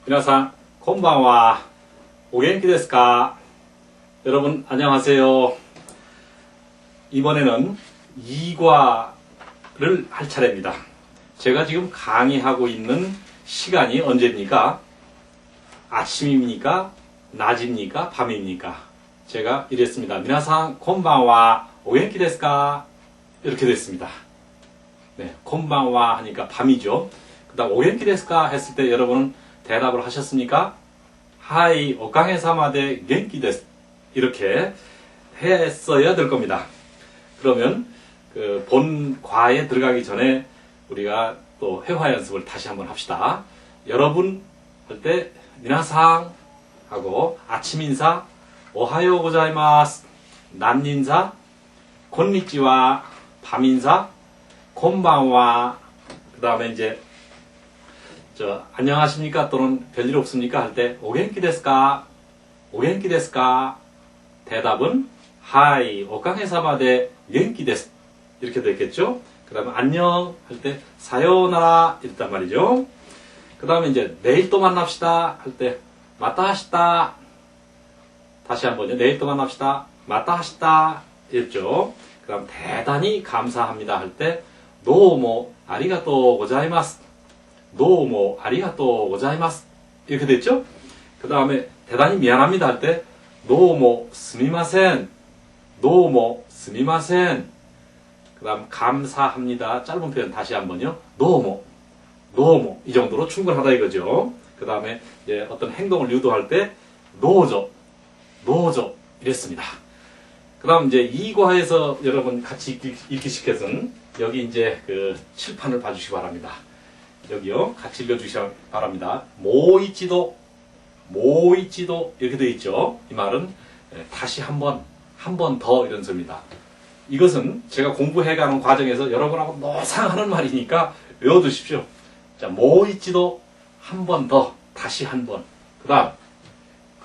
皆さん、こんばんは。お元気ですか? 여러분, 안녕하세요. 이번에는 2과를 할 차례입니다. 제가 지금 강의하고 있는 시간이 언제입니까? 아침입니까? 낮입니까? 밤입니까? 제가 이랬습니다. 皆さん, こんばんは. お元気ですか? 이렇게 됐습니다. 네, こんばんは 하니까 밤이죠. 그 다음, お元気ですか? 했을 때 여러분은 대답을 하셨습니까? 하이, 오카게사마데 genki desu. 이렇게 했어야 될 겁니다. 그러면 그 본과에 들어가기 전에 우리가 또 회화 연습을 다시 한번 합시다. 여러분 할 때 미나상 하고 아침 인사 오하요 고자이마스, 낮 인사 곤니찌와, 밤 인사 곤방와, 그 다음에 이제 안녕하십니까 또는 별일 없습니까 할 때 오겐키 데스까? 오겐키 데스까? 대답은 하이 오카게사마데 겐키 데스 이렇게 됐겠죠. 그 다음에 안녕 할 때 사요나라 이랬단 말이죠. 그 다음에 이제 내일 또 만납시다 할 때 마타하시다. 다시 한번요. 내일 또 만납시다. 마타하시다 이랬죠. 그 다음 대단히 감사합니다 할 때 도모 아리가또 고자이마스. 도모 아리가또 고자이마스 이렇게 됐죠? 그 다음에 대단히 미안합니다 할 때 도모 스미마센. 도모 스미마센. 그 다음 감사합니다. 짧은 표현 다시 한번요. 도모 이 정도로 충분하다 이거죠. 그 다음에 이제 어떤 행동을 유도할 때 도저 이랬습니다. 그 다음 이제 2과에서 여러분 같이 읽기 시켜서는 여기 이제 그 칠판을 봐주시기 바랍니다. 여기요. 같이 읽어주시기 바랍니다. 모이치도 이렇게 되어 있죠. 이 말은 다시 한 번 더 이런 소리입니다. 이것은 제가 공부해가는 과정에서 여러분하고 노상하는 말이니까 외워두십시오. 자, 모이치도 한 번 더, 다시 한 번. 그 다음,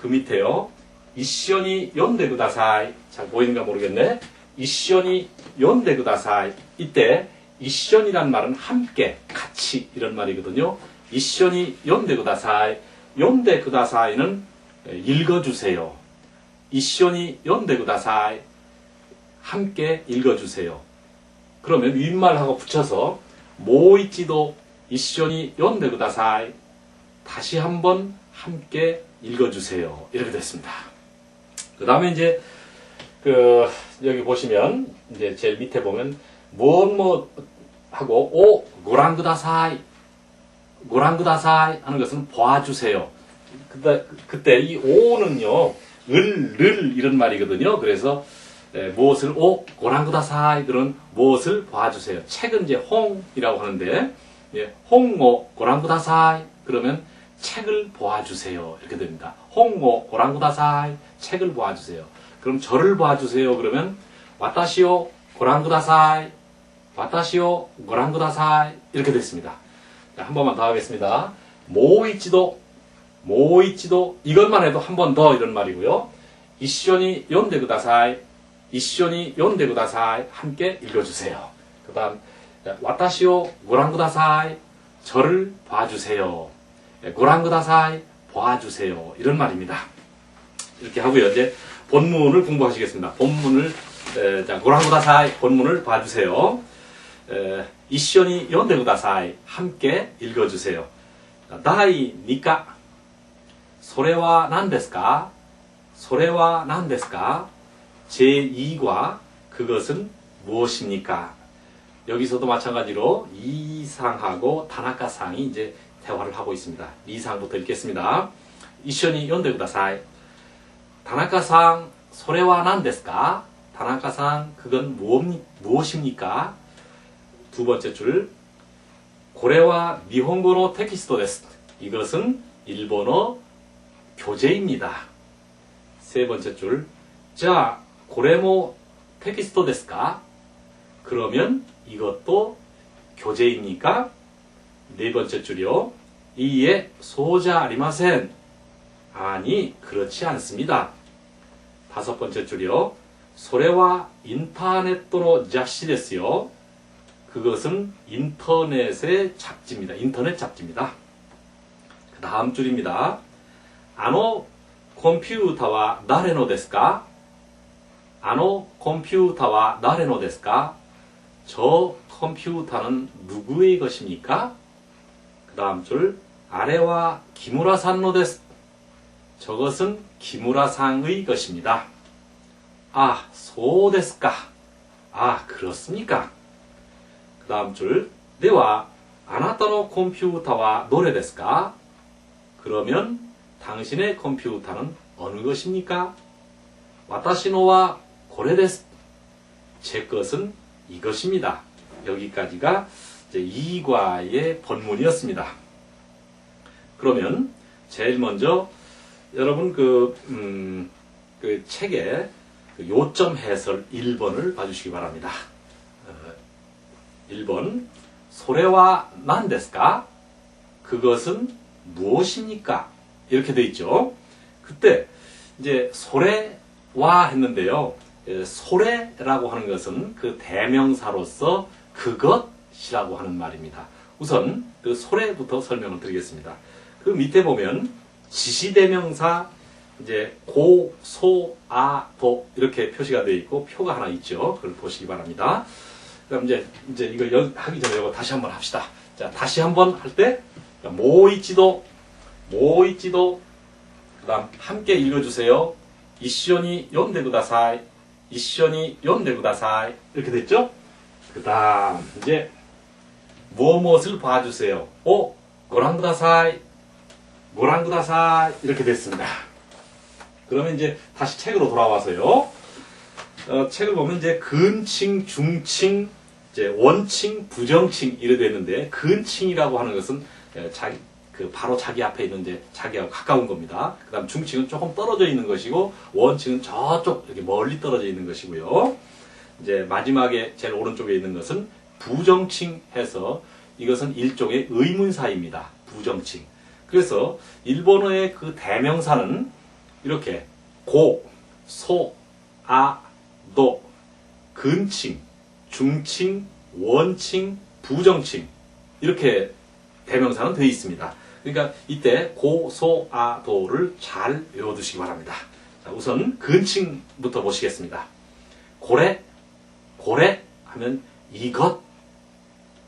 그 밑에요. 이시오니 연대 구다사이. 잘 보이는가 모르겠네. 이시오니 연대 구다사이. 이때 이시오니란 말은 함께, 같이 이런 말이거든요. 이시오니 연대 구다사이. 연대 구다사이는 읽어주세요. 이시오니 연대 구다사이. 함께 읽어주세요. 그러면 윗말하고 붙여서 모이치도 이시오니 연대 구다사이. 다시 한번 함께 읽어주세요. 이렇게 됐습니다. 그 다음에 이제 여기 보시면 이제 제일 밑에 보면 뭐 하고 오 고랑구다사이 하는 것은 봐주세요. 그때 이 오는요 을 이런 말이거든요. 그래서 무엇을 오 고랑구다사이 그런 무엇을 봐주세요. 책은 이제 홍이라고 하는데 홍모 고랑구다사이 그러면 책을 보아주세요. 이렇게 됩니다. 홍모 고랑구다사이 책을 보아주세요. 그럼 저를 봐주세요. 그러면 와타시오 고랑구다사이 와타시오 고랑구다사이 이렇게 됐습니다. 자, 한 번만 더 하겠습니다. 모이치도 이것만 해도 한 번 더 이런 말이고요. 이시오니 연대 구다사이 이시오니 연대 구다사이 함께 읽어주세요. 그 다음 와타시오 고랑구다사이 저를 봐주세요. 고랑구다사이 봐주세요. 이런 말입니다. 이렇게 하고요. 이제 본문을 공부하시겠습니다. 본문을 자 고랑구다사이 본문을 봐주세요. 이시오니 연대구다사이 함께 읽어주세요. 다이 니까 소레와 난데스까? 소레와 난데스까? 제2과 그것은 무엇입니까? 여기서도 마찬가지로 이상하고 다나카상이 이제 대화를 하고 있습니다. 이상부터 읽겠습니다. 이시오니 연대구다사이. 다나카상 소레와 난데스까? 다나카상 그건 무엇입니까? 두 번째 줄 고레와 니혼고노 테키스토 데스. 이것은 일본어 교재입니다. 세 번째 줄 자 고레모 테키스토 데스까? 그러면 이것도 교재입니까? 네 번째 줄이요. 이에 소자 아리마센. 아니 그렇지 않습니다. 다섯 번째 줄이요. 소레와 인터넷도로 잡시 데스요. 그것은 인터넷의 잡지입니다. 인터넷 잡지입니다. 그 다음 줄입니다. あのコンピュータは誰のですか? あのコンピュータは誰のですか? 저 컴퓨터는 누구의 것입니까? 그 다음 줄, あれは 기무라さんのです. 저것은 기무라 상의 것입니다. 아, そうですか. 아, 그렇습니까? 그 다음 줄, では あなたのコンピュータはどれですか? 그러면 당신의 컴퓨터는 어느 것입니까? 私のはこれです. 제 것은 이것입니다. 여기까지가 이제 2과의 본문이었습니다. 그러면 제일 먼저 여러분 그 책의 그 요점 해설 1번을 봐주시기 바랍니다. 1번, 소래와 난ですか? 그것은 무엇입니까? 이렇게 돼 있죠. 그때 이제 소래와 했는데요. 소래라고 하는 것은 그 대명사로서 그것이라고 하는 말입니다. 우선 그 소래부터 설명을 드리겠습니다. 그 밑에 보면 지시대명사 이제 고, 소, 아, 도 이렇게 표시가 되어 있고 표가 하나 있죠. 그걸 보시기 바랍니다. 그럼 이제 이거 하기 전에 이거 다시 한번 합시다. 자, 다시 한번 할 때 모이치도 그다음 함께 읽어주세요. 이쇼니読んでください. 이쇼니読んでください. 이렇게 됐죠? 그 다음 이제 무엇을 봐주세요. 고랑ください. 이렇게 됐습니다. 그러면 이제 다시 책으로 돌아와서요. 책을 보면 이제 근칭, 중칭, 이제 원칭, 부정칭 이래 됐는데 근칭이라고 하는 것은 바로 자기 앞에 있는 이제 자기하고 가까운 겁니다. 그 다음 중칭은 조금 떨어져 있는 것이고 원칭은 저쪽 이렇게 멀리 떨어져 있는 것이고요. 이제 마지막에 제일 오른쪽에 있는 것은 부정칭 해서 이것은 일종의 의문사입니다. 부정칭. 그래서 일본어의 그 대명사는 이렇게 고, 소, 아, 도, 근칭, 중칭, 원칭, 부정칭 이렇게 대명사는 되어 있습니다. 그러니까 이때 고, 소, 아, 도를 잘 외워두시기 바랍니다. 자, 우선 근칭부터 보시겠습니다. 고래 하면 이것,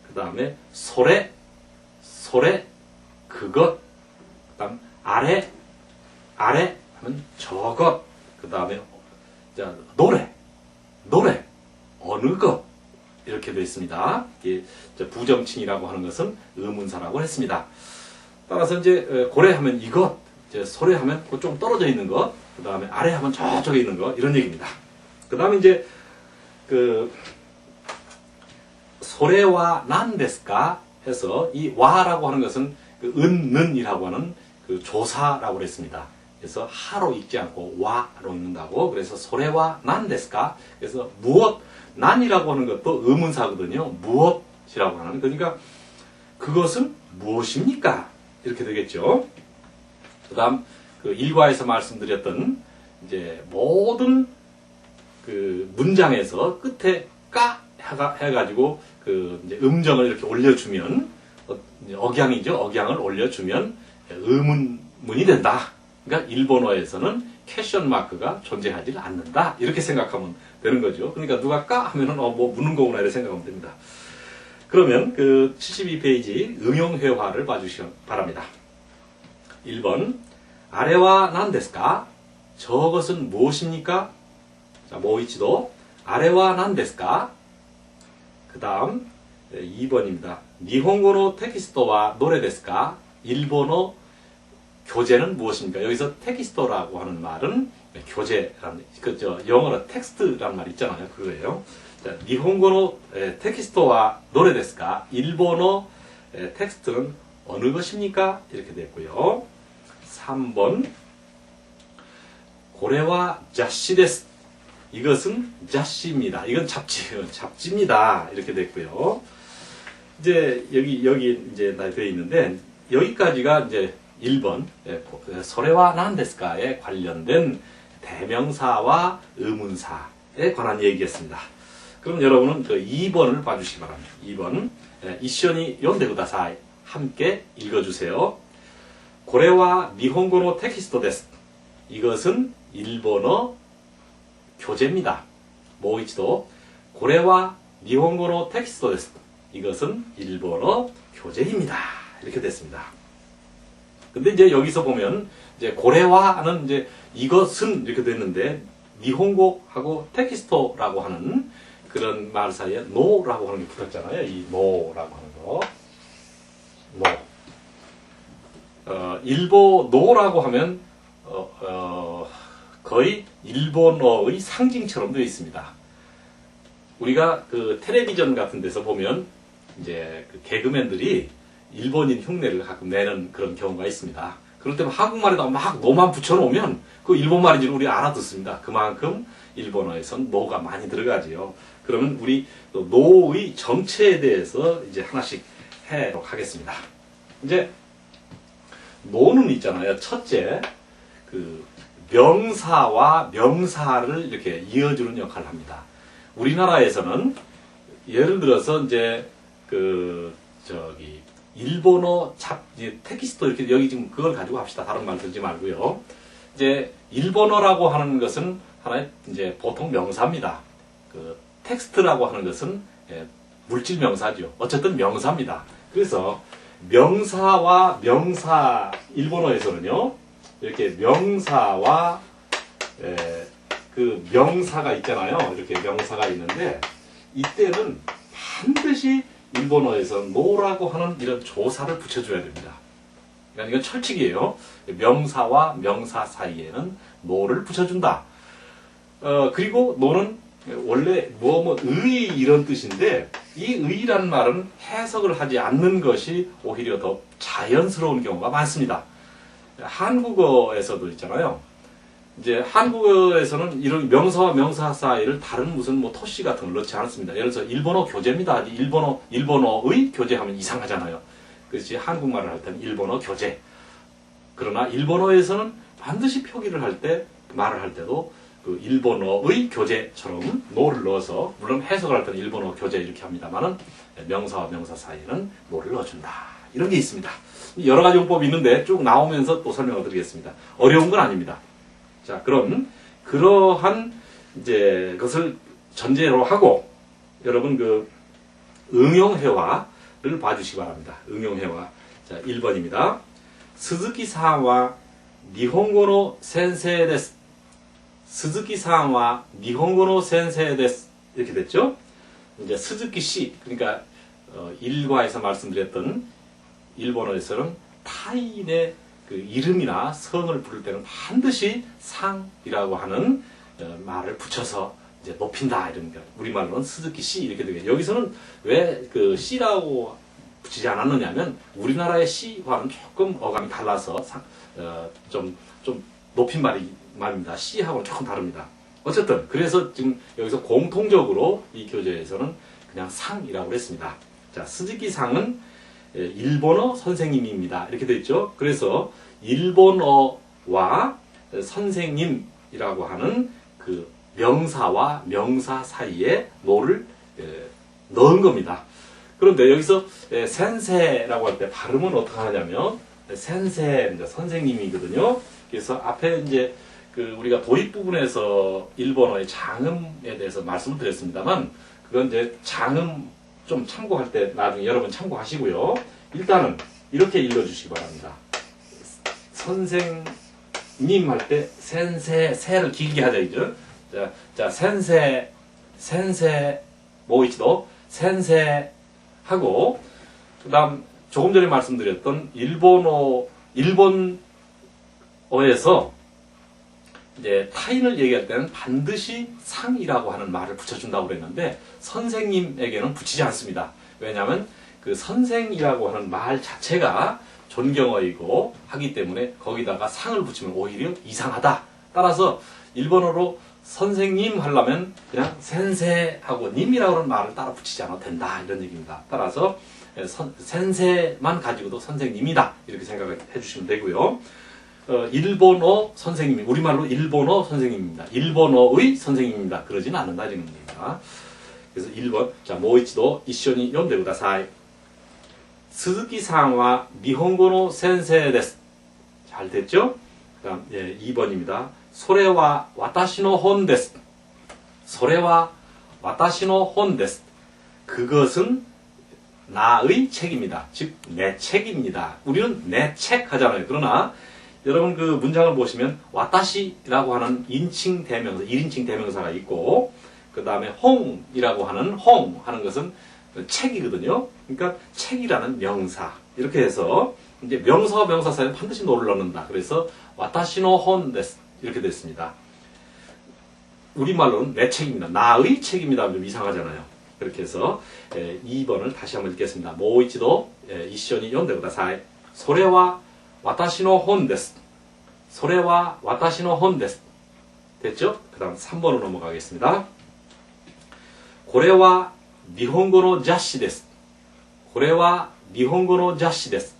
그 다음에 소래, 그것, 그 다음 아래 하면 저것, 그 다음에 노래, 어느 것 이렇게 되어 있습니다. 부정칭이라고 하는 것은 의문사라고 했습니다. 따라서 이제 고래 하면 이것, 이제 소래 하면 좀 떨어져 있는 것, 그 다음에 아래 하면 저쪽에 있는 것 이런 얘기입니다. 그 다음에 이제 그 소래와 난ですか해서 이 와라고 하는 것은 그 은는이라고 하는 그 조사라고 그랬습니다. 그래서 하로 읽지 않고 와로 읽는다고. 그래서 소래와 난ですか? 그래서 무엇, 난이라고 하는 것도 의문사거든요. 무엇이라고 하는. 그러니까 그것은 무엇입니까? 이렇게 되겠죠. 그다음 그 일과에서 말씀드렸던 이제 모든 그 문장에서 끝에 까 해가지고 그 이제 음정을 이렇게 올려주면 억양이죠. 억양을 올려주면 의문문이 된다. 그러니까 일본어에서는 퀘션 마크가 존재하지 않는다. 이렇게 생각하면 되는 거죠. 그러니까 누가 까 하면은 뭐 묻는 거구나 이렇게 생각하면 됩니다. 그러면 그 72페이지 응용회화를 봐주시기 바랍니다. 1번 아래와 난ですか? 저것은 무엇입니까? 자, 모이치도 아래와 난ですか? 그 다음 2번입니다. 일본어 텍스트와 노래ですか? 일본어 교재는 무엇입니까? 여기서 텍스트라고 하는 말은 교재라는, 영어로 텍스트라는 말 있잖아요. 그거예요. 자, 일본어 텍스트와 노래ですか? 일본어 텍스트는 어느 것입니까? 이렇게 됐고요. 3번 고래와 잡시です. 이것은 잡시입니다. 이건 잡지입니다. 이렇게 됐고요. 이제 여기 이제 되어 있는데 여기까지가 이제 1번 소래와 난ですか에 관련된 대명사와 의문사에 관한 얘기였습니다. 그럼 여러분은 그 2번을 봐주시기 바랍니다. 2번 이쇼니読んでください. 함께 읽어주세요. 고레와 니혼고노 텍스토 데스. 이것은 일본어 교재입니다. 모이치도 고레와 니혼고노 텍스토 데스. 이것은 일본어 교재입니다. 이렇게 됐습니다. 근데 이제 여기서 보면 이제 고레와는 이제 이것은 이렇게 됐는데 니혼고하고 텍스토라고 하는 그런 말 사이에 노라고 하는 게 붙었잖아요. 이 노라고 하는 거. 노라고 하면 거의 일본어의 상징처럼 되어 있습니다. 우리가 그 텔레비전 같은 데서 보면 이제 그 개그맨들이 일본인 흉내를 가끔 내는 그런 경우가 있습니다. 그럴 때면 한국말에다 막 노만 붙여놓으면 그 일본말인지 우리 알아듣습니다. 그만큼 일본어에선 노가 많이 들어가지요. 그러면 우리 노의 정체에 대해서 이제 하나씩 해보도록 하겠습니다. 이제 노는 있잖아요. 첫째, 그 명사와 명사를 이렇게 이어주는 역할을 합니다. 우리나라에서는 예를 들어서 이제 일본어 텍스트 이렇게 여기 지금 그걸 가지고 합시다. 다른 말 들지 말고요. 이제 일본어라고 하는 것은 하나의 이제 보통 명사입니다. 그 텍스트라고 하는 것은 물질 명사죠. 어쨌든 명사입니다. 그래서 명사와 명사 일본어에서는요. 이렇게 명사와 그 명사가 있잖아요. 이렇게 명사가 있는데 이때는 반드시 일본어에서 노라고 하는 이런 조사를 붙여줘야 됩니다. 그러니까 이건 철칙이에요. 명사와 명사 사이에는 노를 붙여준다. 그리고 노는 원래 의 이런 뜻인데 이 의라는 말은 해석을 하지 않는 것이 오히려 더 자연스러운 경우가 많습니다. 한국어에서도 있잖아요. 이제 한국어에서는 이런 명사와 명사 사이를 다른 무슨 토시 같은 걸 넣지 않습니다. 예를 들어서 일본어 교재입니다. 일본어의 교재하면 이상하잖아요. 그렇지 한국말을 할 때는 일본어 교재. 그러나 일본어에서는 반드시 표기를 할 때 말을 할 때도 그 일본어의 교재처럼 노를 넣어서 물론 해석을 할 때는 일본어 교재 이렇게 합니다만은 명사와 명사 사이에는 노를 넣어준다. 이런 게 있습니다. 여러 가지 용법이 있는데 쭉 나오면서 또 설명을 드리겠습니다. 어려운 건 아닙니다. 자, 그럼 그러한 이제 것을 전제로 하고 여러분 그 응용회화를 봐주시기 바랍니다. 응용회화. 자, 1번입니다. 스즈키-산와 니혼고노 센세이 데스. 스즈키-산와 니혼고노 센세이 데스. 이렇게 됐죠? 이제 스즈키 씨, 그러니까 일과에서 말씀드렸던 일본어에서는 타인의 그 이름이나 성을 부를 때는 반드시 상이라고 하는 말을 붙여서 이제 높인다 이런 거. 우리말로는 스즈키 씨 이렇게 되겠죠. 여기서는 왜 그 씨라고 붙이지 않았느냐면 우리나라의 씨와는 조금 어감이 달라서 좀 높인 말입니다. 씨하고는 조금 다릅니다. 어쨌든 그래서 지금 여기서 공통적으로 이 교재에서는 그냥 상이라고 했습니다. 자, 스즈키 상은 일본어 선생님입니다. 이렇게 되어 있죠. 그래서 일본어와 선생님이라고 하는 그 명사와 명사 사이에 노를 넣은 겁니다. 그런데 여기서 센세라고 할 때 발음은 어떻게 하냐면 센세 선생님이거든요. 그래서 앞에 이제 그 우리가 도입 부분에서 일본어의 장음에 대해서 말씀을 드렸습니다만 그건 이제 장음 좀 참고할 때 나중에 여러분 참고하시고요. 일단은 이렇게 읽어주시기 바랍니다. 선생님 할 때 센세, 세를 길게 하자 이죠. 자, 센세, 모이치도 센세 하고 그다음 조금 전에 말씀드렸던 일본어에서 이제 타인을 얘기할 때는 반드시 상이라고 하는 말을 붙여준다고 그랬는데 선생님에게는 붙이지 않습니다. 왜냐하면 그 선생이라고 하는 말 자체가 존경어이고 하기 때문에 거기다가 상을 붙이면 오히려 이상하다. 따라서 일본어로 선생님 하려면 그냥 센세하고 님이라고 하는 말을 따라 붙이지 않아도 된다. 이런 얘기입니다. 따라서 센세만 가지고도 선생님이다. 이렇게 생각해 주시면 되고요. 일본어 선생님이 우리말로 일본어 선생님입니다. 일본어의 선생님입니다. 그러진 않는다 지금 얘기입니다. 그래서 1번 자 모이치도 이쇼니読んでください. 스즈키-산와 니혼고노 센세이 데스. 잘 됐죠? 그 다음, 2번입니다. 소레와 와타시노 혼 데스. 소레와 와타시노 혼 데스. 그것은 나의 책입니다. 즉, 내 책입니다. 우리는 내 책 하잖아요. 그러나, 여러분 그 문장을 보시면, 와타시라고 하는 인칭 대명사, 1인칭 대명사가 있고, 그 다음에 홍이라고 하는, 홍 하는 것은 책이거든요. 그러니까 책이라는 명사. 이렇게 해서, 이제 명사와 명사 사이에 반드시 노를 넣는다. 그래서, 와타시노 혼 데스. 이렇게 됐습니다. 우리말로는 내 책입니다. 나의 책입니다. 좀 이상하잖아요. 그렇게 해서 2번을 다시 한번 읽겠습니다. 모이치도 이시오니 연대 구다사이. 소레와 와타시노 혼 데스. 소레와 와타시노 혼 데스. 됐죠? 그 다음 3번으로 넘어가겠습니다. 고레와 니혼고노 자시 데스. 고레와 니혼고노 자시 데스.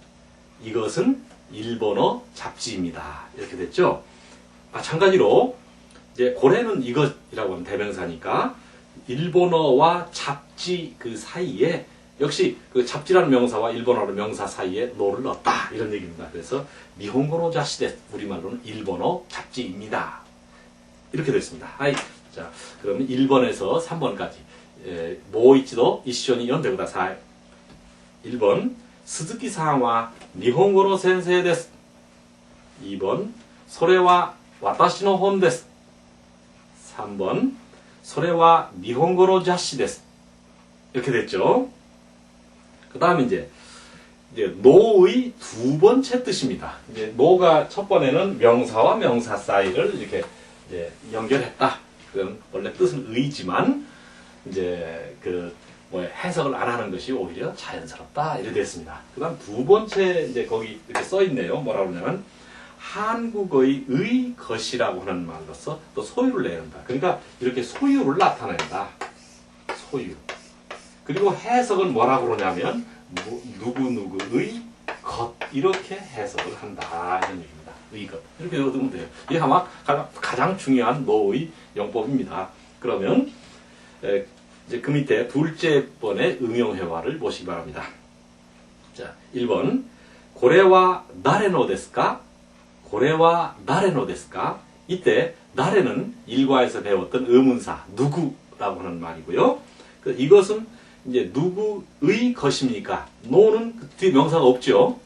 이것은 일본어 잡지입니다. 이렇게 됐죠? 마찬가지로 이제 고래는 이것이라고 하면 대명사니까 일본어와 잡지 그 사이에 역시 그 잡지라는 명사와 일본어라는 명사 사이에 노를 넣었다 이런 얘기입니다. 그래서 니혼고노 자시데 우리말로는 일본어 잡지입니다. 이렇게 됐습니다. 하이. 자, 그러면 1번에서 3번까지 모이치도 이시오니 연대 구다사이. 1번 스즈키さんは 니혼고노 센세이 데스. 2번 それは私の本です. 3번 それは日本語の雑誌です. 이렇게 됐죠. 그 다음에 이제 노의 두 번째 뜻입니다. 이제 노가 첫 번에는 명사와 명사 사이를 이렇게 이제 연결했다. 그건 원래 뜻은 의지만 이제 해석을 안 하는 것이 오히려 자연스럽다. 이렇게 됐습니다. 그 다음 두 번째 이제 거기 이렇게 써 있네요. 뭐라고 하냐면 한국의 의 것이라고 하는 말로서 또 소유를 내는다. 그러니까 이렇게 소유를 나타낸다. 소유. 그리고 해석은 뭐라고 그러냐면 누구누구의 것 이렇게 해석을 한다. 이런 얘기입니다. 의 것. 이렇게 얻으면 돼요. 이게 아마 가장 중요한 노의 용법입니다. 그러면 이제 그 밑에 둘째 번의 응용회화를 보시기 바랍니다. 자, 1번 고래와 나레노 데스까? 고래와 나레노 데스까? 이때 나레는 일과에서 배웠던 의문사 누구라고 하는 말이고요. 이것은 이제 누구의 것입니까? 노는 그 뒤에 명사가 없죠.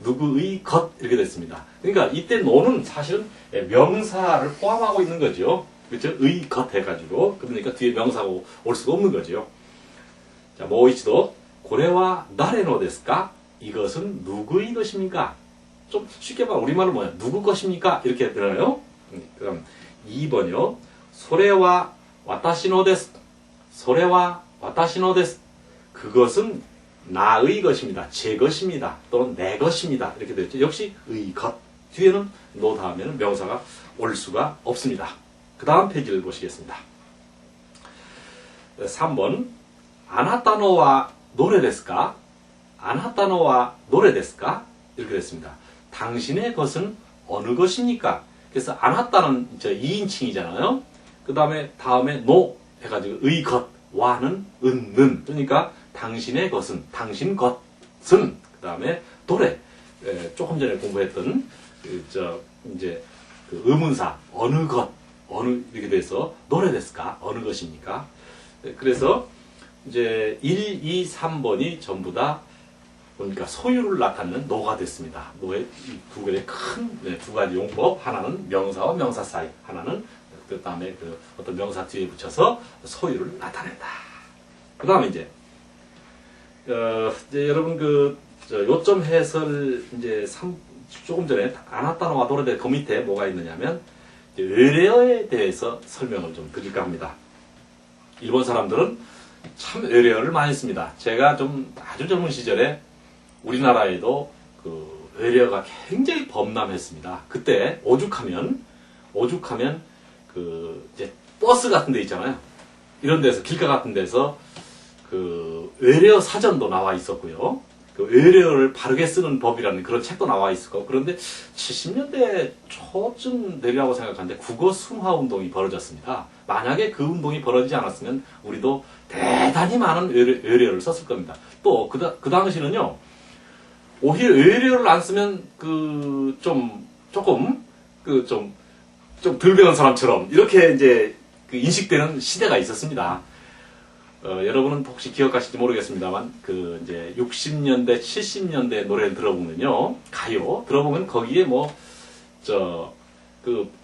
누구의 것 이렇게 됐습니다. 그러니까 이때 노는 사실은 명사를 포함하고 있는 거죠. 그렇죠? 의 것 해가지고 그러니까 뒤에 명사가 올 수가 없는 거죠. 자, 모이치도 고래와 나레노 데스까? 이것은 누구의 것입니까? 좀 쉽게 말 우리말로 뭐야? 누구 것입니까? 이렇게 되나요? 그럼 2번이요. 소레와 와타시노 데스. 소레와 와타시노 데스. 그것은 나의 것입니다. 제 것입니다. 또는 내 것입니다. 이렇게 되죠. 역시 의 것. 뒤에는 노 다음에는 명사가 올 수가 없습니다. 그 다음 페이지를 보시겠습니다. 3번 아나타노와 노래 데스까? 아나타노와 노래 데스까? 이렇게 됐습니다. 당신의 것은 어느 것입니까? 그래서 아나타는 2인칭이잖아요. 그 다음에 노 해가지고 의 것, 와는 는. 그러니까 당신의 것은, 당신 것은, 그 다음에 노래. 조금 전에 공부했던 이제 그 의문사 어느 것, 어느 이렇게 돼서 노래 데스까? 어느 것입니까? 그래서 이제 1, 2, 3번이 전부 다 그러니까 소유를 나타내는 노가 됐습니다. 노의 두 개의 큰 두 가지 용법. 하나는 명사와 명사 사이, 하나는 그 다음에 그 어떤 명사 뒤에 붙여서 소유를 나타낸다. 그 다음에 이제 여러분 요점 해설 이제 조금 전에 아나타노와 도레데 그 밑에 뭐가 있느냐면 외래어에 대해서 설명을 좀 드릴까 합니다. 일본 사람들은 참 외래어를 많이 씁니다. 제가 좀 아주 젊은 시절에 우리나라에도 그 외래어가 굉장히 범람했습니다. 그때 오죽하면 그 이제 버스 같은 데 있잖아요. 이런 데서 길가 같은 데서 그 외래어 사전도 나와 있었고요. 그 외래어를 바르게 쓰는 법이라는 그런 책도 나와 있었고, 그런데 70년대 초쯤 되리라고 생각하는데 국어 순화 운동이 벌어졌습니다. 만약에 그 운동이 벌어지지 않았으면 우리도 대단히 많은 외래어를 썼을 겁니다. 또 그 당시는요, 오히려 외래어를 안 쓰면 좀 조금 좀 덜 배운 사람처럼 이렇게 이제 그 인식되는 시대가 있었습니다. 여러분은 혹시 기억하실지 모르겠습니다만 그 이제 60년대, 70년대 노래를 들어보면요, 가요 들어보면 거기에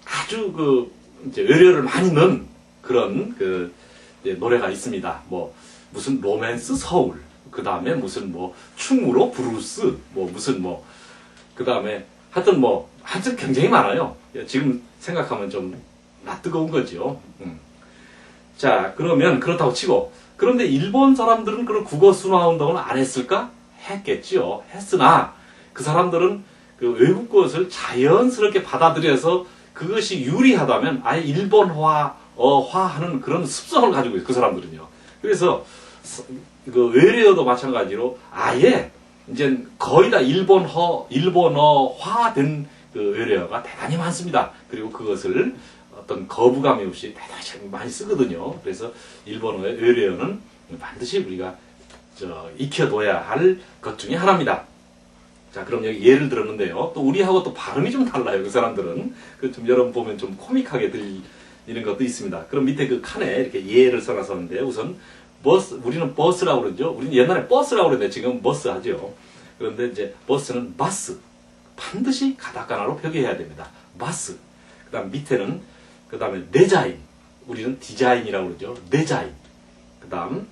아주 이제 의료를 많이 넣은 그런 이제 노래가 있습니다. 무슨 로맨스 서울, 그 다음에 무슨 충무로 브루스, 그 다음에 하여튼 굉장히 많아요. 지금 생각하면 좀 낯뜨거운 거죠. 자, 그러면 그렇다고 치고, 그런데 일본 사람들은 그런 국어 순화 운동을 안 했을까? 했겠지요. 했으나 그 사람들은 그 외국 것을 자연스럽게 받아들여서 그것이 유리하다면 아예 일본화하는 그런 습성을 가지고 있어요. 그 사람들은요. 그래서 그 외래어도 마찬가지로 아예 이제 거의 다 일본어화된 그 외래어가 대단히 많습니다. 그리고 그것을 어떤 거부감이 없이 대단히 많이 쓰거든요. 그래서 일본어의 외래어는 반드시 우리가 익혀둬야 할 것 중에 하나입니다. 자, 그럼 여기 예를 들었는데요. 또 우리하고 또 발음이 좀 달라요. 그 사람들은. 여러분 보면 좀 코믹하게 들리는 것도 있습니다. 그럼 밑에 그 칸에 이렇게 예를 써놨었는데, 우선 우리는 버스라고 그러죠. 우리는 옛날에 버스라고 그랬는데 지금 버스 하죠. 그런데 이제 버스는 바스. 반드시 가다카나로 표기해야 됩니다. 바스. 그 다음에 디자인. 우리는 디자인이라고 그러죠. 디자인. 그 다음,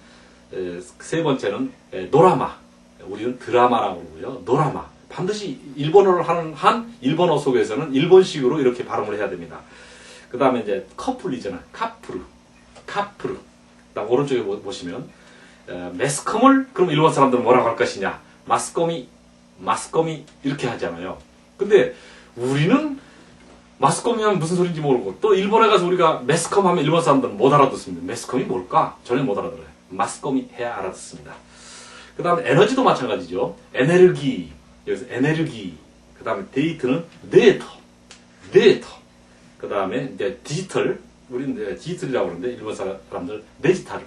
세 번째는 노라마. 우리는 드라마라고 그러고요. 노라마. 반드시 일본어를 한 일본어 속에서는 일본식으로 이렇게 발음을 해야 됩니다. 그 다음에 이제 커플이잖아. 카프르. 딱 오른쪽에 보시면, 매스컴을, 그럼 일본 사람들은 뭐라고 할 것이냐. 마스코미, 이렇게 하잖아요. 근데 우리는 마스코미 하면 무슨 소리인지 모르고, 또 일본에 가서 우리가 매스컴 하면 일본 사람들은 못 알아듣습니다. 매스컴이 뭘까? 전혀 못 알아들어요. 마스코미 해야 알아듣습니다. 그 다음에 에너지도 마찬가지죠. 에네르기. 여기서 에네르기. 그 다음에 데이트는 데이터. 그 다음에 이제 디지털. 우리는 이제 디지털이라고 그러는데 일본 사람들 데지타르.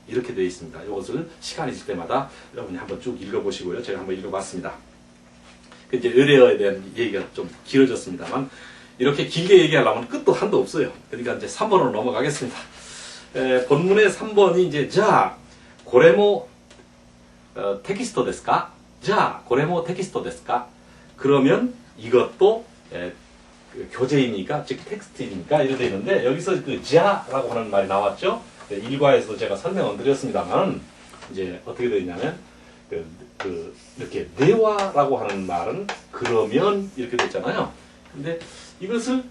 이렇게 되어 있습니다. 이것을 시간이 있을 때마다 여러분이 한번 쭉 읽어보시고요. 제가 한번 읽어봤습니다. 이제 의뢰어에 대한 얘기가 좀 길어졌습니다만, 이렇게 길게 얘기하려면 끝도 한도 없어요. 그러니까 이제 3번으로 넘어가겠습니다. 본문의 3번이 이제, 자, 고레모 테키스토 데스까? 자, 고레모 테키스토 데스까? 그러면 이것도 교재입니까? 즉 텍스트입니까? 이렇게 되어 있는데, 여기서 그 자라고 하는 말이 나왔죠? 일과에서도 제가 설명을 드렸습니다만, 이제 어떻게 되어 있냐면, 이렇게 네와라고 하는 말은 그러면 이렇게 됐잖아요. 근데 이것을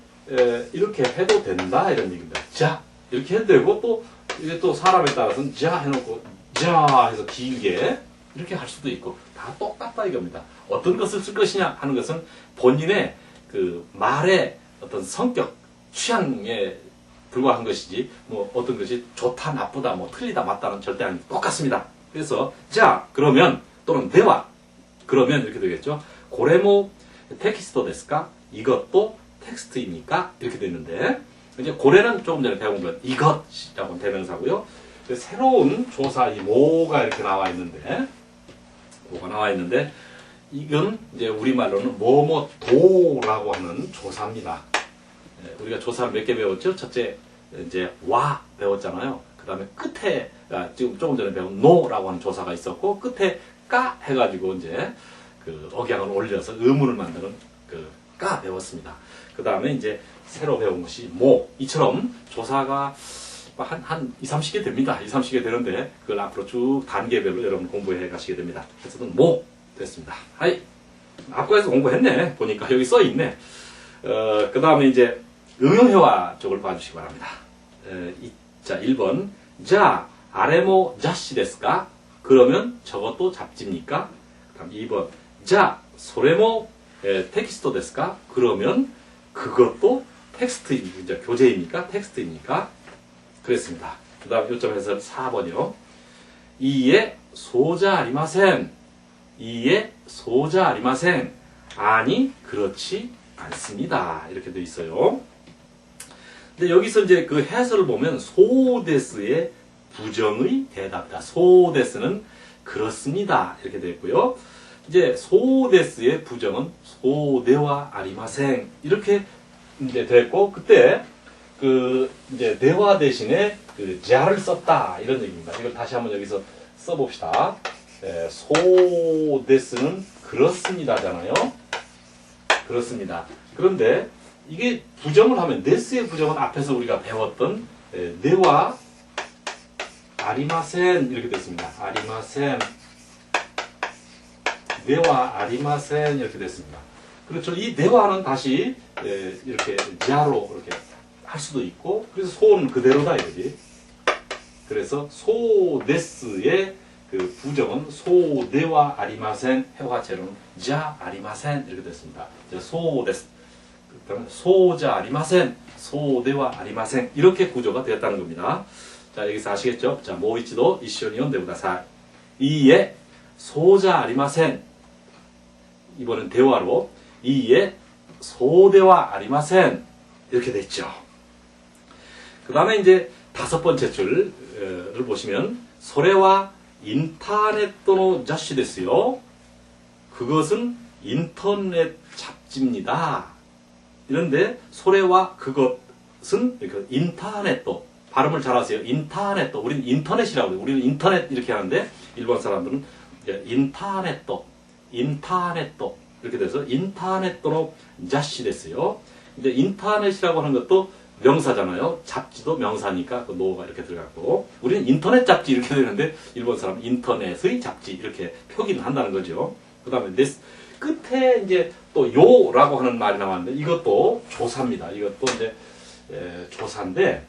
이렇게 해도 된다 이런 얘기입니다. 자 이렇게 해도 되고, 또 이제 또 사람에 따라서는 자 해놓고 자 해서 길게 이렇게 할 수도 있고, 다 똑같다 이겁니다. 어떤 것을 쓸 것이냐 하는 것은 본인의 그 말의 어떤 성격, 취향에 불과한 것이지, 어떤 것이 좋다, 나쁘다, 틀리다, 맞다는 절대 아닙니다. 똑같습니다. 그래서 자 그러면, 또는 대화 그러면 이렇게 되겠죠. 고레모 텍스토 데스까? 이것도 텍스트입니까? 이렇게 되는데, 이제 고래는 조금 전에 배운 것 이것이라고 대명사고요. 새로운 조사 이 모가 이렇게 나와 있는데, 이건 이제 우리말로는 뭐뭐도라고 하는 조사입니다. 우리가 조사를 몇 개 배웠죠? 첫째 이제 와 배웠잖아요. 그 다음에 끝에 지금 조금 전에 배운 노라고 하는 조사가 있었고, 끝에 까 해가지고 이제 그 억양을 올려서 의문을 만드는 그 까 배웠습니다. 그 다음에 이제 새로 배운 것이 모. 이처럼 조사가 한 20, 30개 됩니다. 20, 30개 되는데 그걸 앞으로 쭉 단계별로 여러분 공부해 가시게 됩니다. 그래서 모 됐습니다. 하이. 앞과에서 공부했네. 보니까 여기 써 있네. 그 다음에 이제 응용회화 쪽을 봐주시기 바랍니다. 자, 1번. 자, 아레모 자시 데스까? 그러면 저것도 잡지입니까? 다음 2번. 자, 소레모 텍스토 데스까? 그러면 그것도 텍스트입니까? 교재입니까? 텍스트입니까? 그랬습니다. 그 다음 요점에서 4번이요. 이에 소자 아리마센. 이에 소자 아리마센. 아니, 그렇지 않습니다. 이렇게 되어 있어요. 근데 여기서 이제 그 해설을 보면 소데스의 부정의 대답이다. 소데스는 그렇습니다. 이렇게 되어 있고요. 이제 소데스의 부정은 소데와 아리마생 이렇게 이제 됐고 그때 그 이제 대화 대신에 그 자를 썼다 이런 얘기입니다. 이걸 다시 한번 여기서 써봅시다. 소데스는 그렇습니다잖아요. 그렇습니다. 그런데 이게 부정을 하면 데스의 부정은 앞에서 우리가 배웠던 네와 아리마센 이렇게 됐습니다. 아리마센 네와 아리마센 이렇게 됐습니다. 그렇죠. 이 네와는 다시 이렇게 자로 이렇게 할 수도 있고 그래서 소는 그대로다 이거지. 그래서 소데스의 그 부정은 소네와 아리마센 해화체로는 자 아리마센 이렇게 됐습니다. 소데스 그다음에 소자 아리마센 소네와 아리마센 이렇게 구조가 되었다는 겁니다. 자 여기서 아시겠죠? 자 모이치도 이시오니 온데구다사이. 이에 소자 아리마센 이번엔 대화로 이에 소대와 아리마센 이렇게 됐죠. 그 다음에 이제 다섯 번째 줄을 보시면 소레와 인터넷도노 자시 됐어요. 그것은 인터넷 잡지입니다. 이런데 소레와 그것은 인터넷도 발음을 잘하세요. 인터넷도 우리는 인터넷이라고 해요. 우리는 인터넷 이렇게 하는데 일본 사람들은 인터넷도 이렇게 돼서 인터넷도노 자시 됐어요. 이제 인터넷이라고 하는 것도 명사잖아요. 잡지도 명사니까 그 노가 이렇게 들어갔고 우리는 인터넷 잡지 이렇게 되는데 일본 사람은 인터넷의 잡지 이렇게 표기는 한다는 거죠. 그 다음에 끝에 이제 또 요라고 하는 말이 나왔는데 이것도 조사입니다. 이것도 이제 조사인데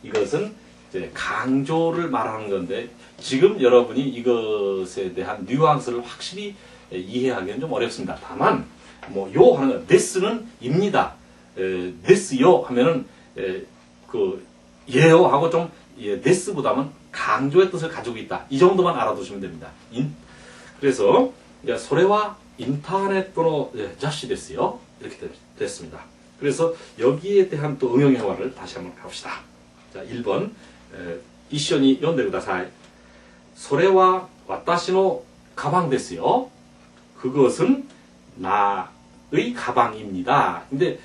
이것은 이제 강조를 말하는 건데 지금 여러분이 이것에 대한 뉘앙스를 확실히 이해하기는 좀 어렵습니다. 다만 뭐 요 하는 거 데스는 입니다. 데스요 하면은 그 예요 하고 좀 데스보다는 강조의 뜻을 가지고 있다. 이 정도만 알아두시면 됩니다. 그래서 소레와 인터넷도노 자시 데스요 이렇게 됐습니다. 그래서 여기에 대한 또 응용 회화를 다시 한번 가봅시다. 자 1번 이시오니 연대구다사이. 소레와 와타시노 가방 데스요. 그것은 나의 가방입니다. 근데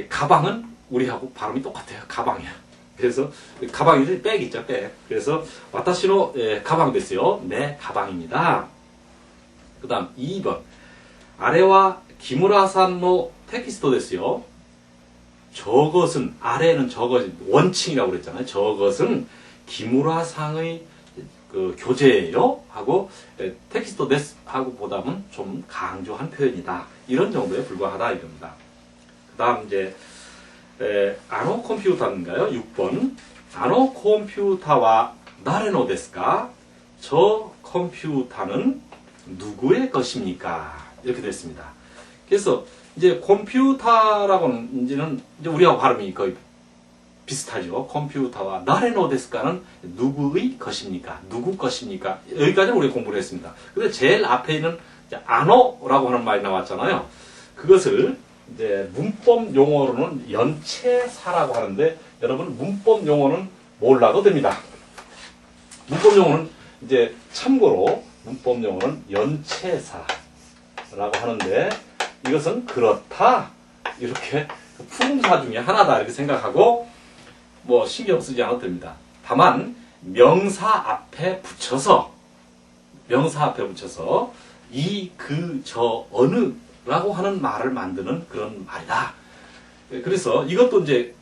가방은 우리하고 발음이 똑같아요. 가방이야. 그래서 가방이 백 있죠, 백. 그래서 와타시노 가방 됐어요. 내 가방입니다. 그 다음 2번 아래와 기무라산노 테키스토 됐어요. 저것은 아래는 저것 원칭이라고 그랬잖아요. 저것은 기무라상의 그 교재예요 하고 텍스트 데스 하고 보다는 좀 강조한 표현이다. 이런 정도에 불과하다 이겁니다. 그 다음 이제 아노 컴퓨터인가요? 6번 아노 컴퓨터와 나레노 데스까? 저 컴퓨터는 누구의 것입니까? 이렇게 됐습니다. 그래서 이제 컴퓨터라고는 이제 우리하고 발음이 거의 비슷하죠. 컴퓨터와 나레노 데스까는 누구의 것입니까? 누구 것입니까? 여기까지는 우리가 공부를 했습니다. 근데 제일 앞에 있는 아노라고 하는 말이 나왔잖아요. 그것을 이제 문법 용어로는 연체사라고 하는데 여러분 문법 용어는 몰라도 됩니다. 문법 용어는 이제 참고로 문법 용어는 연체사라고 하는데 이것은 그렇다 이렇게 품사 중에 하나다 이렇게 생각하고 뭐 신경 쓰지 않아도 됩니다. 다만 명사 앞에 붙여서 이, 그, 저, 어느 라고 하는 말을 만드는 그런 말이다. 그래서 이것도 이제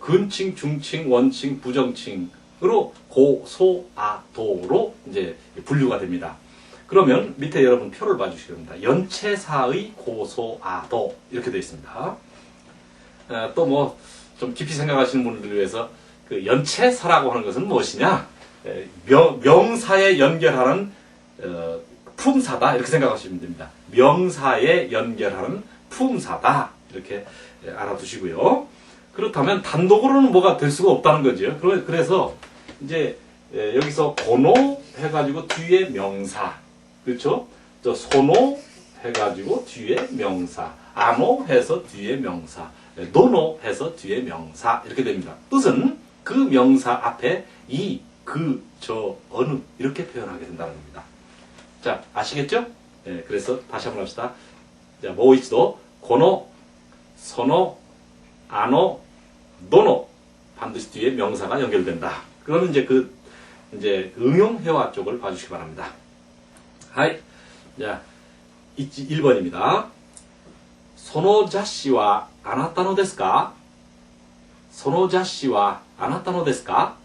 근칭, 중칭, 원칭, 부정칭으로 고, 소, 아, 도로 이제 분류가 됩니다. 그러면 밑에 여러분 표를 봐주시기 바랍니다. 연체사의 고, 소, 아, 도 이렇게 되어 있습니다. 또 뭐 좀 깊이 생각하시는 분들을 위해서 그 연체사라고 하는 것은 무엇이냐? 명사에 연결하는 품사다 이렇게 생각하시면 됩니다. 명사에 연결하는 품사다 이렇게 알아두시고요. 그렇다면 단독으로는 뭐가 될 수가 없다는 거죠. 그래서 이제 여기서 고노 해가지고 뒤에 명사 그렇죠? 저 소노 해가지고 뒤에 명사 아노 해서 뒤에 명사 노노 해서 뒤에 명사 이렇게 됩니다. 뜻은 그 명사 앞에 이, 그, 저, 어느 이렇게 표현하게 된다는 겁니다. 자, 아시겠죠? 예, 그래서 다시 한번 합시다. 자, 모이치도 고노, 소노, 아노, 노노 반드시 뒤에 명사가 연결된다. 그러면 이제 응용회화 쪽을 봐주시기 바랍니다. 하이, 자, 1번입니다. 소노자씨와 아나타노 데스까? 소노자씨와 아나타노 데스까?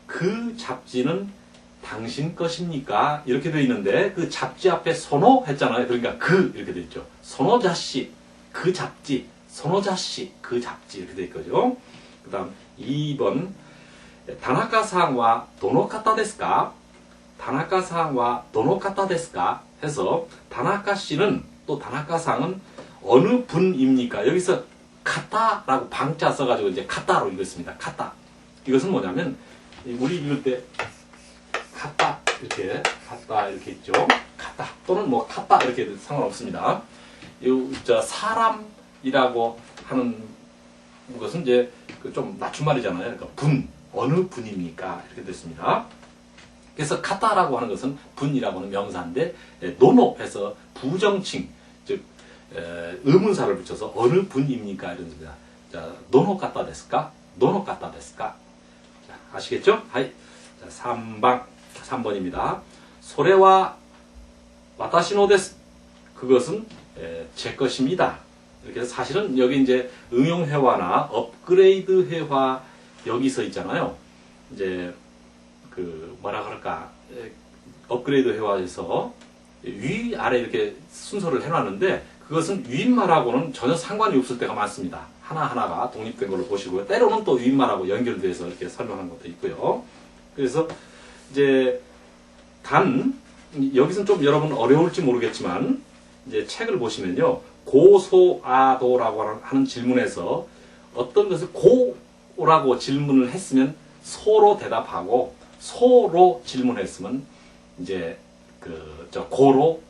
그 잡지는 당신 것입니까? 이렇게 되어 있는데 그 잡지 앞에 소노 했잖아요. 그러니까 그 이렇게 되어 있죠. 소노자씨 그 잡지, 소노자씨 그 잡지 이렇게 되어 있거죠. 그 다음 2번 다나카상와 도노카타 데스까? 다나카상와 도노카타 데스까? 해서 다나카씨는 또 다나카상은 어느 분입니까? 여기서 카타라고 방자 써가지고 이제 카타로 읽었습니다. 카타. 이것은 뭐냐면 우리 읽을 때 카타 이렇게 있죠. 카타 또는 뭐 카타 이렇게 상관없습니다. 저 사람이라고 하는 것은 이제 좀 낮춤말이잖아요. 그러니까 분 어느 분입니까? 이렇게 됐습니다. 그래서 카타라고 하는 것은 분이라고 하는 명사인데 노노해서 부정칭 즉 의문사를 붙여서 어느 분입니까? 이런 겁니다. 자, 노노 카타 데스까? 노노 카타 데스까? 자, 아시겠죠? 하이. 자, 3번입니다. 소레와 와타시노 데스. 그것은 제 것입니다. 이렇게 해서 사실은 여기 이제 응용회화나 업그레이드 회화 여기서 있잖아요. 이제 뭐라 그럴까 업그레이드 회화에서 위아래 이렇게 순서를 해놨는데 그것은 윗말하고는 전혀 상관이 없을 때가 많습니다. 하나하나가 독립된 걸로 보시고요. 때로는 또 윗말하고 연결돼서 이렇게 설명한 것도 있고요. 그래서 이제 여기서는 좀 여러분 어려울지 모르겠지만 이제 책을 보시면요. 고소아도라고 하는 질문에서 어떤 것을 고라고 질문을 했으면 소로 대답하고 소로 질문했으면 이제 고로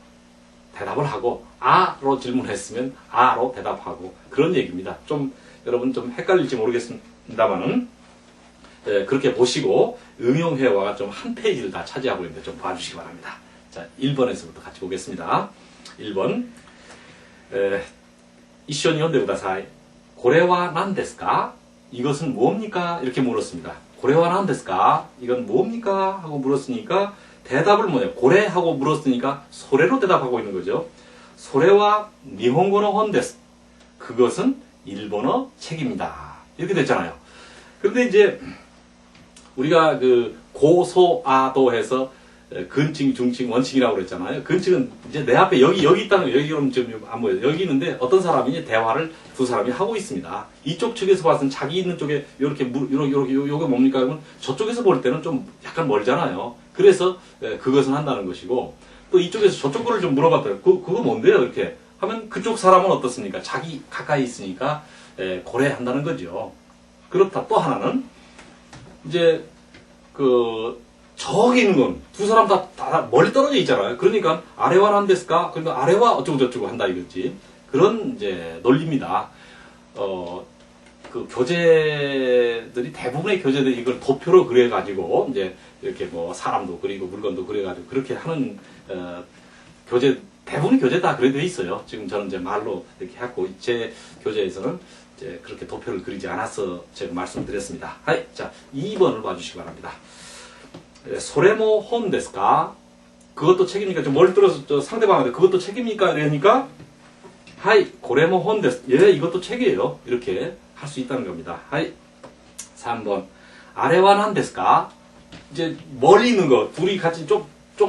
대답을 하고 아로 질문했으면 아로 대답하고 그런 얘기입니다. 좀 여러분 좀 헷갈릴지 모르겠습니다만은 그렇게 보시고 응용회화가 좀 한 페이지를 다 차지하고 있는데 좀 봐주시기 바랍니다. 자, 1번에서부터 같이 보겠습니다. 1번 이쇼니 혼데 구다사이. 고래와 난 데스까? 이것은 뭡니까? 이렇게 물었습니다. 고래와 난 데스까? 이건 뭡니까? 하고 물었으니까 대답을 뭐냐? 고래하고 물었으니까 소래로 대답하고 있는 거죠. 소래와 니혼고노 혼데스. 그것은 일본어 책입니다. 이렇게 됐잖아요. 그런데 이제 우리가 고소아도 해서 근칭, 중칭, 원칭이라고 그랬잖아요. 근칭은 이제 내 앞에 여기 있다는 거, 여기 그럼 지금 안 보여요. 여기 있는데 어떤 사람이 대화를 두 사람이 하고 있습니다. 이쪽 측에서 봐서는 자기 있는 쪽에 요게 뭡니까? 그러면 저쪽에서 볼 때는 좀 약간 멀잖아요. 그래서 그것은 한다는 것이고 또 이쪽에서 저쪽 거를 좀 물어봤더니 그거 뭔데요? 이렇게 하면 그쪽 사람은 어떻습니까? 자기 가까이 있으니까 고래한다는 거죠. 그렇다. 또 하나는 이제 저기 있는 건 두 사람 다 멀리 떨어져 있잖아요. 그러니까 아래와 난 데스까? 그러니까 아래와 어쩌고 저쩌고 한다 이거지. 그런 이제 논리입니다. 교재들이 대부분의 교재들이 이걸 도표로 그려가지고 이제 이렇게 뭐 사람도 그리고 물건도 그려가지고 그렇게 하는 교재 대부분의 교재 다 그려져 있어요. 지금 저는 이제 말로 이렇게 하고 제 교재에서는 이제 그렇게 도표를 그리지 않아서 제가 말씀드렸습니다. 하이, 자 2번을 봐주시기 바랍니다. 소레모 혼 데스까? 그것도 책입니까? 좀 멀리 들어서 상대방한테 그것도 책입니까? 이러니까 하이 고레모 혼 데스. 예, 이것도 책이에요. 이렇게 할 수 있다는 겁니다. 하이 3번 아래와 난 데스까? 이제 멀리 있는 거 둘이 같이 좀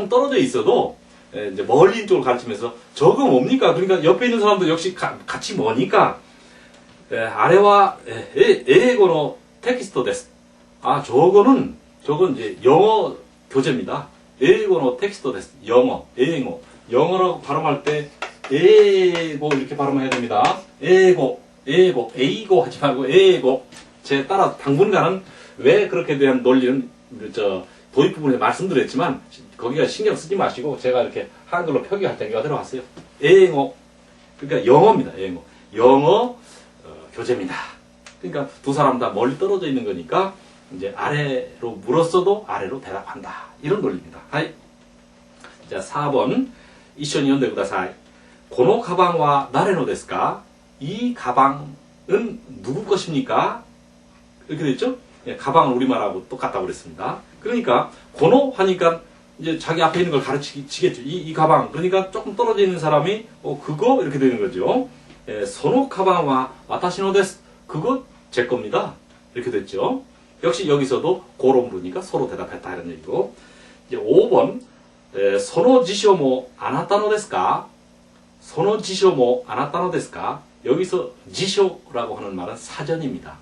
떨어져 있어도 이제 멀리 있는 쪽을 가르치면서 저거 뭡니까? 그러니까 옆에 있는 사람도 역시 같이 뭐니까 아래와 에고노 텍스토 데스. 아 저건 이제 영어 교재입니다. 에고노 텍스토 데스. 영어, 영어라고 발음할 때 에고 이렇게 발음해야 됩니다. 에이고 하지 말고 에고. 제 따라 당분간은 왜 그렇게 대한 논리는 도입 부분에 말씀드렸지만 거기가 신경 쓰지 마시고 제가 이렇게 한글로 표기할 테니까 들어갔어요. 에고. 그러니까 영어입니다. 영어 교재입니다. 그러니까 두 사람 다 멀리 떨어져 있는 거니까 이제 아래로 물었어도 아래로 대답한다. 이런 논리입니다. 하이. 자, 4번. 一緒に読んでください。このカバンは誰のですか? 이 가방은 누구 것입니까? 이렇게 됐죠? 예, 가방은 우리말하고 똑같다고 그랬습니다. 그러니까, 고노 하니까 이제 자기 앞에 있는 걸 가르치겠죠. 이 가방. 그러니까 조금 떨어져 있는 사람이, 그거? 이렇게 되는 거죠. 예, 소노 가방와 와타시노 데스. 그거 제 겁니다. 이렇게 됐죠. 역시 여기서도 고로 물으니까 서로 대답했다. 이런 얘기고. 이제 5번. 소노 지쇼 모 아나타노 데스 까? 소노 지쇼 모 아나타노 데스 까? 여기서 지쇼라고 하는 말은 사전입니다.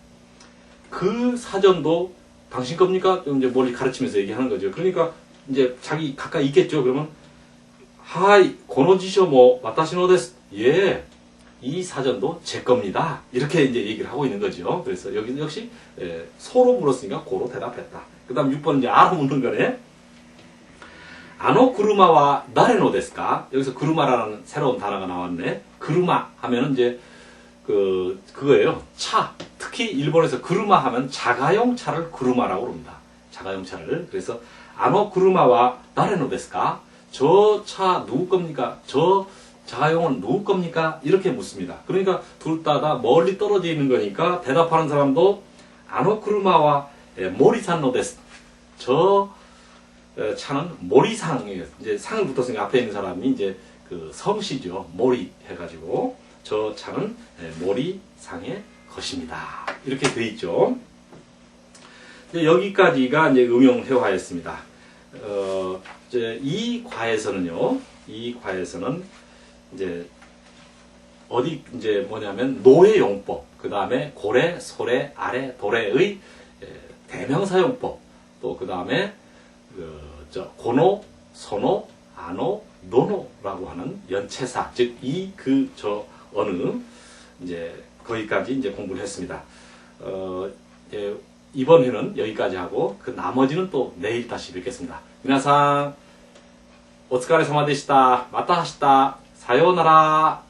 그 사전도 당신 겁니까? 이제 뭘 가르치면서 얘기하는 거죠. 그러니까 이제 자기 가까이 있겠죠. 그러면 하이 고노 지쇼 모 와타시노 데스. 예, 이 사전도 제 겁니다. 이렇게 이제 얘기를 하고 있는 거죠. 그래서 여기 역시 소로 물었으니까 고로 대답했다. 그 다음 6번 이제 아로 묻는 거네. 아노 구르마와 나레노 데스 까? 여기서 구르마라는 새로운 단어가 나왔네. 구르마 하면은 이제 그거예요. 차. 특히 일본에서 구르마 하면 자가용 차를 구르마라고 합니다. 자가용 차를. 그래서 아노 구르마와 나레노 데스 까? 저 차 누구 겁니까? 저 자가용은 누구 겁니까? 이렇게 묻습니다. 그러니까 둘 다 멀리 떨어져 있는 거니까 대답하는 사람도 아노 구르마와 모리산노 데스. 저 차는 모리상이에요. 이제 상을 붙었으니까 앞에 있는 사람이 이제 그 성씨죠. 모리 해가지고 저 차는 모리상의 것입니다. 이렇게 돼 있죠. 이제 여기까지가 이제 응용회화였습니다. 이제 이 과에서는요. 이 과에서는 이제 어디 이제 뭐냐면 노회용법, 그 다음에 고래, 소래, 아래, 도래의 대명사용법, 또 그 다음에 고노, 소노, 아노, 노노라고 하는 연체사, 즉 이, 그, 저, 어느 이제 거기까지 이제 공부를 했습니다. 이번 회는 여기까지 하고 그 나머지는 또 내일 다시 뵙겠습니다. 미나상 오츠카레사마でした. 마타 하시다. 사요나라.